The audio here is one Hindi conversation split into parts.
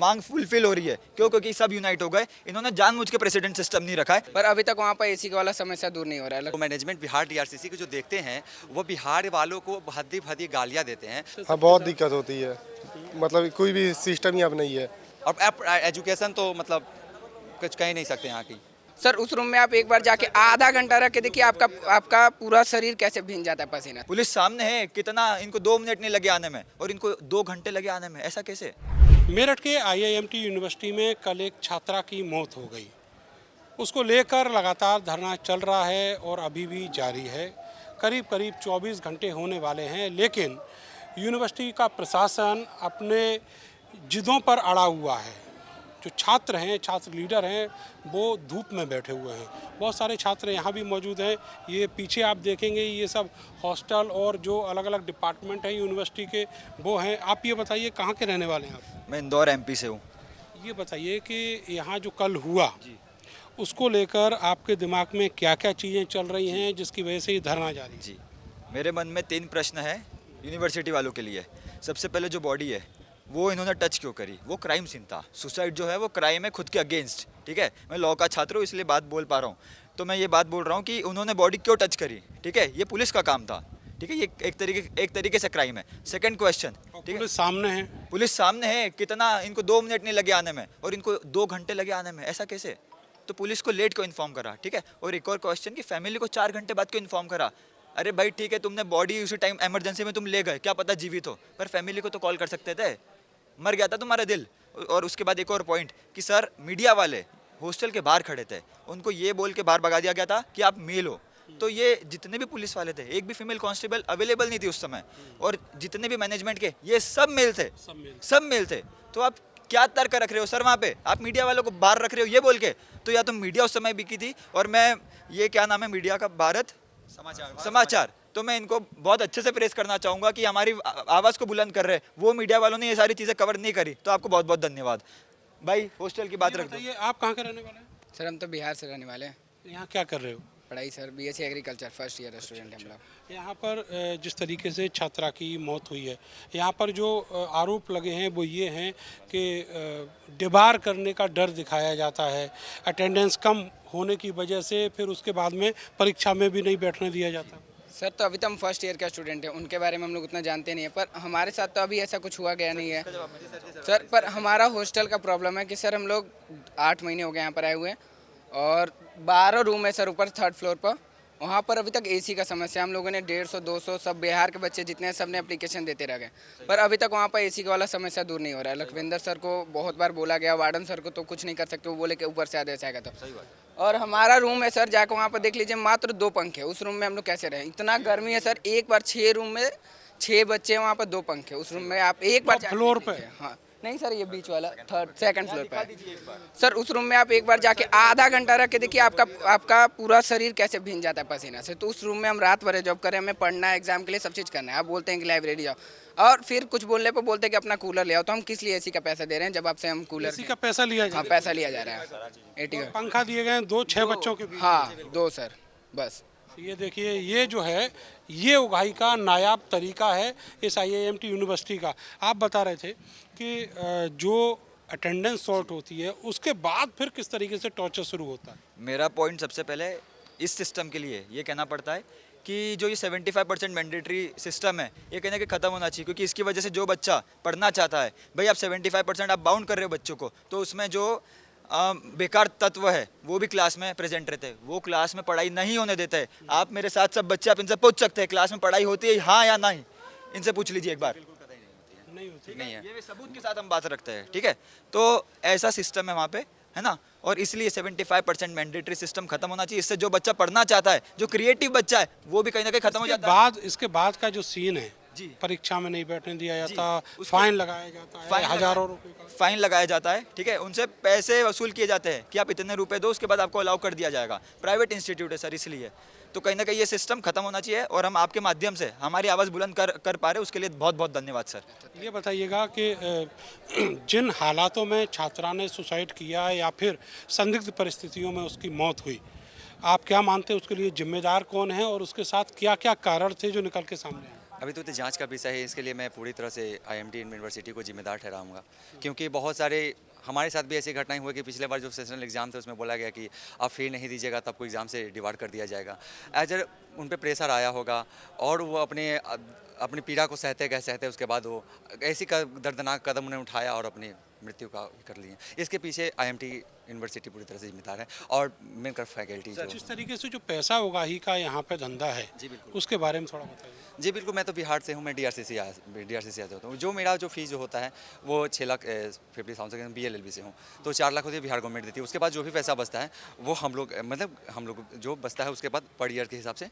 मांग फुलफिल हो रही है। क्यों? क्योंकि सब यूनाइट हो गए। इन्होंने जानबूझ के प्रेसिडेंट सिस्टम नहीं रखा है। पर अभी तक वहाँ पर एसी वाला समस्या दूर नहीं हो रहा है। तो मैनेजमेंट बिहार डीआरसीसी को जो देखते हैं वो बिहार वालों को भद्दी भद्दी गालियां देते हैं। हाँ, बहुत दिक्कत होती है, मतलब कोई भी सिस्टम ही अब नहीं है। और एजुकेशन तो मतलब कुछ कह ही नहीं सकते यहाँ की। सर उस रूम में आप एक बार जाके आधा घंटा रख के देखिए, आपका पूरा शरीर कैसे भींग जाता है पसीना। पुलिस सामने है, कितना इनको 2 मिनट नहीं लगे आने में और इनको 2 घंटे लगे आने में, ऐसा कैसे? मेरठ के आईआईएमटी यूनिवर्सिटी में कल एक छात्रा की मौत हो गई। उसको लेकर लगातार धरना चल रहा है और अभी भी जारी है। करीब करीब 24 घंटे होने वाले हैं, लेकिन यूनिवर्सिटी का प्रशासन अपने जिदों पर अड़ा हुआ है। जो छात्र हैं, छात्र लीडर हैं, वो धूप में बैठे हुए हैं। बहुत सारे छात्र यहाँ भी मौजूद हैं। ये पीछे आप देखेंगे, ये सब हॉस्टल और जो अलग अलग डिपार्टमेंट हैं यूनिवर्सिटी के, वो हैं। आप ये बताइए कहाँ के रहने वाले हैं आप? मैं इंदौर एमपी से हूँ। ये बताइए कि यहाँ जो कल हुआ उसको लेकर आपके दिमाग में क्या क्या चीज़ें चल रही हैं जिसकी वजह से ये धरना जारी है? जी, मेरे मन में 3 प्रश्न है यूनिवर्सिटी वालों के लिए। सबसे पहले जो बॉडी है वो इन्होंने टच क्यों करी? वो क्राइम सीन था। सुसाइड जो है वो क्राइम है खुद के अगेंस्ट, ठीक है। मैं लॉ का छात्र हूँ इसलिए बात बोल पा रहा हूँ। तो मैं ये बात बोल रहा हूँ कि उन्होंने बॉडी क्यों टच करी, ठीक है। ये पुलिस का काम था, ठीक है। ये एक तरीके से क्राइम है। सेकंड क्वेश्चन, ठीक है। पुलिस सामने है, पुलिस सामने है, कितना इनको 2 मिनट नहीं लगे आने में और इनको 2 घंटे लगे आने में, ऐसा कैसे? तो पुलिस को लेट क्यों इन्फॉर्म करा, ठीक है। और एक और क्वेश्चन कि फैमिली को 4 घंटे बाद क्यों इन्फॉर्म करा? अरे भाई ठीक है, तुमने बॉडी उसी टाइम इमरजेंसी में तुम ले गए, क्या पता जीवित हो, पर फैमिली को तो कॉल कर सकते थे। मर गया था तुम्हारा दिल। और उसके बाद एक और पॉइंट कि सर मीडिया वाले हॉस्टल के बाहर खड़े थे, उनको ये बोल के बाहर भगा दिया गया था कि आप मेल हो। तो ये जितने भी पुलिस वाले थे, एक भी फीमेल कांस्टेबल अवेलेबल नहीं थी उस समय, और जितने भी मैनेजमेंट के ये सब मेल थे, सब मेल थे। तो आप क्या तर्क रख रहे हो सर? वहाँ पे आप मीडिया वालों को बाहर रख रहे हो ये बोल के। तो या तो मीडिया उस समय बिकी थी, और मैं ये क्या नाम है मीडिया का, भारत समाचार, तो मैं इनको बहुत अच्छे से प्रेस करना चाहूँगा कि हमारी आवाज़ को बुलंद कर रहे हैं। वो मीडिया वालों ने ये सारी चीज़ें कवर नहीं करी, तो आपको बहुत बहुत धन्यवाद। भाई हॉस्टल की बात रख दो। बताइए आप कहाँ के रहने वाले हैं? सर हम तो बिहार से रहने वाले हैं। यहाँ क्या कर रहे हो? पढ़ाई sir BSc agriculture first year student हम लोग। यहाँ पर जिस तरीके से छात्रा की मौत हुई है, यहाँ पर जो आरोप लगे हैं वो ये हैं कि डिबार करने का डर दिखाया जाता है, अटेंडेंस कम होने की वजह से फिर उसके बाद में परीक्षा में भी नहीं बैठने दिया जाता। सर तो अभी तो हम फर्स्ट ईयर का स्टूडेंट हैं, उनके बारे में हम लोग उतना जानते नहीं है, पर हमारे साथ तो अभी ऐसा कुछ हुआ गया नहीं है सर। पर हमारा हॉस्टल का प्रॉब्लम है कि सर हम लोग 8 महीने हो गए यहाँ पर आए हुए हैं, और 12 रूम है सर ऊपर 3rd फ्लोर पर। वहाँ पर अभी तक एसी का समस्या, हम लोगों ने 150-200 सब बिहार के बच्चे जितने हैं सब ने एप्लीकेशन देते रह गए, पर अभी तक वहाँ पर एसी वाला समस्या दूर नहीं हो रहा है। लखविंदर सर को बहुत बार बोला गया, वार्डन सर को तो कुछ नहीं कर सकते, वो बोले कि ऊपर से आदेश आएगा। तो सही बात। और हमारा रूम है सर, जाकर वहाँ पर देख लीजिए, मात्र 2 पंखे, उस रूम में हम लोग कैसे रहें? इतना गर्मी है सर। एक बार 6 रूम में 6 बच्चे, वहाँ पर 2 पंखे, उस रूम में आप एक बार फ्लोर पे? हाँ नहीं सर, ये बीच वाला 2nd फ्लोर पे है सर। उस रूम में आप एक बार जाके आधा घंटा रख के देखिए, आपका पूरा शरीर कैसे भींग जाता है पसीना से। तो उस रूम में हम रात भर जॉब करें, हमें पढ़ना है, एग्जाम के लिए सब चीज़ करना है। आप बोलते हैं कि लाइब्रेरी जाओ, और फिर कुछ बोलने पर बोलते हैं कि अपना कूलर ले आओ। तो हम किस लिए एसी का पैसा दे रहे हैं जब आपसे हम कूलर एसी का पैसा लिया हाँ पैसा लिया जा रहा है। 80 पंखा दिए गए 2-6 बच्चों के बीच। हाँ 2 सर बस। ये देखिए, ये जो है ये उगाही का नायाब तरीका है इस आईआईएमटी यूनिवर्सिटी का। आप बता रहे थे कि जो अटेंडेंस शॉर्ट होती है उसके बाद फिर किस तरीके से टॉर्चर शुरू होता है। मेरा पॉइंट सबसे पहले इस सिस्टम के लिए ये कहना पड़ता है कि जो ये 75% मैंडेटरी सिस्टम है, ये कहने के ख़त्म होना चाहिए। क्योंकि इसकी वजह से जो बच्चा पढ़ना चाहता है, भाई आप 75% आप बाउंड कर रहे हो बच्चों को, तो उसमें जो बेकार तत्व है वो भी क्लास में प्रेजेंट रहते हैं, वो क्लास में पढ़ाई नहीं होने देते हैं। आप मेरे साथ सब बच्चे, आप इनसे पूछ सकते हैं क्लास में पढ़ाई होती है हाँ या नहीं, इनसे पूछ लीजिए एक बार। नहीं होती, नहीं है, ये सबूत के साथ हम बात रखते हैं, ठीक है। तो ऐसा सिस्टम है वहाँ पे, है ना। और इसलिए 75% मैंडेटरी सिस्टम खत्म होना चाहिए। इससे जो बच्चा पढ़ना चाहता है, जो क्रिएटिव बच्चा है, वो भी कहीं ना कहीं खत्म हो जाता है। इसके बाद का जो सीन है जी, परीक्षा में नहीं बैठने दिया जाता, फाइन लगाया जाता है, हजारों रुपए का फाइन लगाया जाता है, ठीक है। उनसे पैसे वसूल किए जाते हैं कि आप इतने रुपए दो, उसके बाद आपको अलाउ कर दिया जाएगा। प्राइवेट इंस्टीट्यूट है सर, इसलिए तो कहीं ना कहीं ये सिस्टम खत्म होना चाहिए, और हम आपके माध्यम से हमारी आवाज़ बुलंद कर पा रहे हैं, उसके लिए बहुत बहुत धन्यवाद सर। ये बताइएगा कि जिन हालातों में छात्रा ने सुसाइड किया या फिर संदिग्ध परिस्थितियों में उसकी मौत हुई, आप क्या मानते हैं उसके लिए जिम्मेदार कौन है और उसके साथ क्या क्या कारण थे जो निकल के सामने आए? अभी तो जांच का विषय है, इसके लिए मैं पूरी तरह से आईएमटी यूनिवर्सिटी को जिम्मेदार ठहराऊंगा, क्योंकि बहुत सारे हमारे साथ भी ऐसी घटनाएं हुई कि पिछले बार जो सेशनल एग्जाम थे उसमें बोला गया कि आप फी नहीं दीजिएगा तो आपको एग्ज़ाम से डिवार्ड कर दिया जाएगा। एज उन पे प्रेशर आया होगा और वो अपनी पीड़ा को सहते उसके बाद वो ऐसी दर्दनाक कदम उन्हें उठाया और अपनी मृत्यु का कर लिए। इसके पीछे आईएमटी यूनिवर्सिटी पूरी तरह से जिम्मेदार है और मेनकर फैकल्टी जो जिस तरीके से जो पैसा उगाही का यहाँ पे धंधा है जी बिल्कुल, उसके बारे में थोड़ा बताइए। जी बिल्कुल, मैं तो बिहार से हूँ, मैं डीआरसीसी से आता हूँ। जो मेरा जो फीस जो होता है वो 6,50,000 BLLB से हूँ, तो 4 लाख होती है बिहार गवर्नमेंट देती है। उसके बाद जो भी पैसा बचता है वो हम लोग जो बचता है उसके बाद पर ईयर के हिसाब से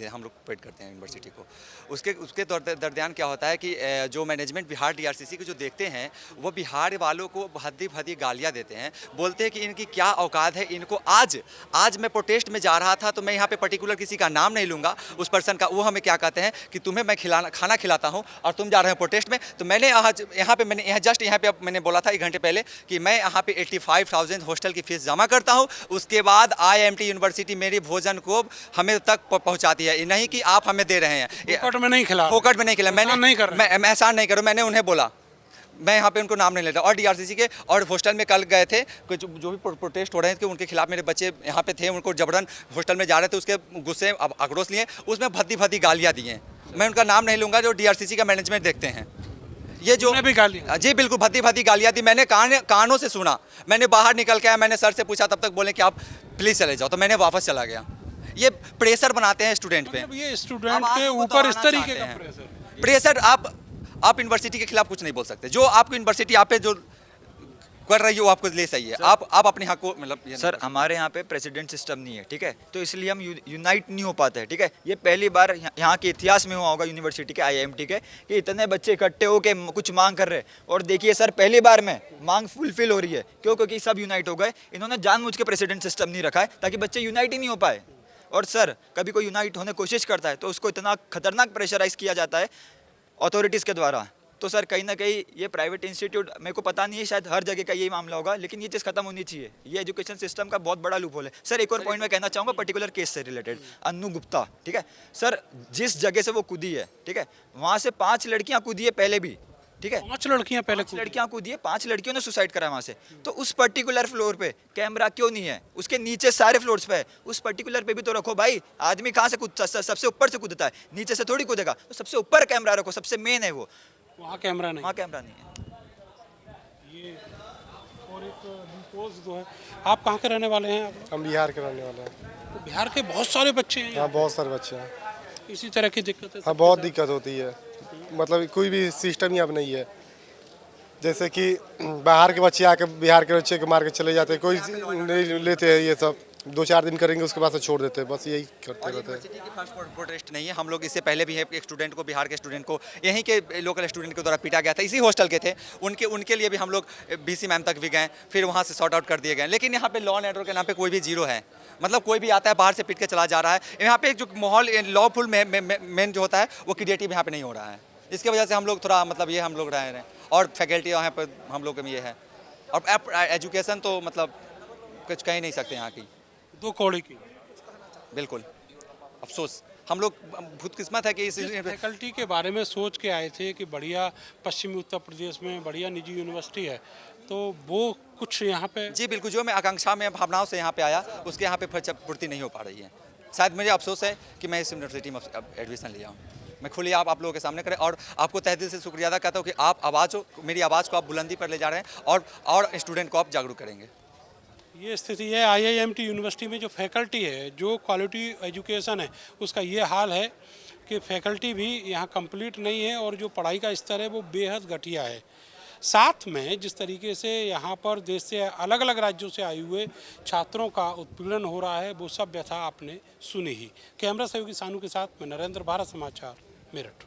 हम लोग पेड करते हैं यूनिवर्सिटी को। उसके दरमियान क्या होता है कि जो मैनेजमेंट बिहार डीआरसीसी के जो देखते हैं वो बिहार वालों को हद्दी गालियाँ देते हैं, बोलते हैं कि इनकी क्या औकात है। इनको आज मैं प्रोटेस्ट में जा रहा था, तो मैं यहाँ पे पर्टिकुलर किसी का नाम नहीं लूँगा उस पर्सन का, वो हमें क्या कहते हैं कि तुम्हें मैं खाना खिलाता हूँ और तुम जा रहे हो प्रोटेस्ट में। तो मैंने यहाँ पे जस्ट यहाँ पे मैंने बोला था 1 घंटे पहले कि मैं यहाँ पे 85,000 हॉस्टल की फीस जमा करता हूँ, उसके बाद आईएमटी यूनिवर्सिटी मेरी भोजन को हमें तक पहुँचाती है, नहीं कि आप हमें दे रहे हैं। फोकट में नहीं खिला, फोकट में नहीं खिला, मैं एहसान नहीं करूँ, मैंने उन्हें बोला, मैं यहाँ पे उनको नाम नहीं लेता। और डीआरसीसी के और हॉस्टल में कल गए थे, कुछ जो भी प्रोटेस्ट हो रहे थे उनके खिलाफ, मेरे बच्चे यहाँ पे थे, उनको जबरन हॉस्टल में जा रहे थे, उसके गुस्से अब आक्रोश लिए, उसमें भद्दी गालियाँ दी हैं। मैं उनका नाम नहीं लूँगा, जो डीआरसीसी का मैनेजमेंट देखते हैं। ये जो भी गालियाँ, जी बिल्कुल भद्दी गालियाँ दी, मैंने कानों से सुना। मैंने बाहर निकल के आया, मैंने सर से पूछा, तब तक बोले कि आप प्लीज़ चले जाओ, तो मैंने वापस चला गया। ये प्रेशर बनाते हैं स्टूडेंट पे, ये स्टूडेंट के ऊपर इस तरीके का प्रेशर। आप यूनिवर्सिटी के खिलाफ कुछ नहीं बोल सकते, जो आपको यूनिवर्सिटी आप पे जो कर रही हो आपको ले सही है। आप अपने हक को मतलब सर हमारे यहाँ पे प्रेसिडेंट सिस्टम नहीं है, ठीक है, तो इसलिए हम यूनाइट नहीं हो पाते हैं, ठीक है। ये पहली बार यहाँ के इतिहास में हुआ होगा यूनिवर्सिटी के आईएमटी के कि इतने बच्चे इकट्ठे होके कुछ मांग कर रहे हैं। और देखिए सर पहली बार में मांग फुलफिल हो रही है, क्यों? क्योंकि सब यूनाइट हो गए। इन्होंने जानबूझ के प्रेसिडेंट सिस्टम नहीं रखा है ताकि बच्चे यूनाइट ही नहीं हो पाए। और सर कभी कोई यूनाइट होने की कोशिश करता है तो उसको इतना खतरनाक प्रेशराइज किया जाता है अथॉरिटीज़ के द्वारा। तो सर कहीं ना कहीं ये प्राइवेट इंस्टीट्यूट, मेरे को पता नहीं है, शायद हर जगह का यही मामला होगा, लेकिन ये चीज़ खत्म होनी चाहिए। ये एजुकेशन सिस्टम का बहुत बड़ा लूप होल है। सर एक और पॉइंट मैं कहना चाहूँगा पर्टिकुलर केस से रिलेटेड, अन्नू गुप्ता, ठीक है सर, जिस जगह से वो कूदी है, ठीक है, वहाँ से 5 लड़कियाँ कूदी है पहले भी, ठीक है, 5 लड़कियाँ पहले 5 लड़कियाँ कूदी है, 5 लड़कियों ने सुसाइड करा वहाँ से। तो उस पर्टिकुलर फ्लोर पे कैमरा क्यों नहीं है? उसके नीचे सारे फ्लोर्स पे है, उस पर्टिकुलर पे भी तो रखो भाई। आदमी कहाँ से कूदता है? सबसे ऊपर से कूदता है, नीचे से थोड़ी कूदेगा। तो सबसे ऊपर कैमरा रखो, सबसे मेन है वो, वहाँ कैमरा नहीं, वहाँ कैमरा नहीं है। ये और एक डिस्पोज जो है, आप कहाँ के रहने वाले हैं? हम बिहार के रहने वाले हैं। तो बिहार के बहुत सारे बच्चे हैं हाँ, बहुत सारे बच्चे हैं। इसी तरह की दिक्कत है। हाँ, बहुत दिक्कत होती है, मतलब कोई भी सिस्टम ही अब नहीं है। जैसे कि बाहर के बच्चे आके बिहार के बच्चे को मार के चले जाते हैं, कोई नहीं लेते हैं, ये सब 2-4 दिन करेंगे उसके बाद से छोड़ देते हैं, बस यही करते रहते हैं। यूनिवर्सिटी की फर्स्ट प्रोटेस्ट नहीं है, हम लोग इससे पहले भी एक स्टूडेंट को, बिहार के स्टूडेंट को, यहीं के लोकल स्टूडेंट के द्वारा पीटा गया था, इसी हॉस्टल के थे, उनके लिए भी हम लोग BC मैम तक भी गए, फिर वहाँ से सॉर्ट आउट कर दिए गए। लेकिन यहाँ पे लॉ एंड ऑर्डर के नाम पे कोई भी जीरो है, मतलब कोई भी आता है बाहर से पीट के चला जा रहा है। यहाँ पे जो माहौल लॉफुल मेन जो होता है वो क्रिएटिव यहाँ पे नहीं हो रहा है। इसके वजह से हम लोग थोड़ा मतलब ये हम लोग रह रहे हैं, और फैकल्टी यहाँ पर हम लोग में ये है, और एजुकेशन तो मतलब कुछ कह ही नहीं सकते यहाँ की, 2 कौड़ी की। बिल्कुल अफसोस, हम लोग खुदकिस्मत है कि इस फैकल्टी के बारे में सोच के आए थे कि बढ़िया पश्चिमी उत्तर प्रदेश में बढ़िया निजी यूनिवर्सिटी है, तो वो कुछ यहाँ पे जी बिल्कुल, जो मैं आकांक्षा में भावनाओं से यहाँ पे आया उसके यहाँ पे पूर्ति नहीं हो पा रही है। शायद मुझे अफसोस है कि मैं इस यूनिवर्सिटी में एडमिशन लिया हूँ। मैं खुली आप लोगों के सामने करें, और आपको तहे दिल से शुक्रिया अदा करता हूँ कि आप मेरी आवाज़ को आप बुलंदी पर ले जा रहे हैं, और स्टूडेंट को आप जागरूक करेंगे। ये स्थिति है आईआईएमटी यूनिवर्सिटी में। जो फैकल्टी है, जो क्वालिटी एजुकेशन है, उसका ये हाल है कि फैकल्टी भी यहाँ कंप्लीट नहीं है, और जो पढ़ाई का स्तर है वो बेहद घटिया है। साथ में जिस तरीके से यहाँ पर देश से अलग अलग राज्यों से आए हुए छात्रों का उत्पीड़न हो रहा है, वो सब व्यथा आपने सुनी ही। कैमरा सहयोगी सानू के साथ मैं नरेंद्र, भारत समाचार, मेरठ।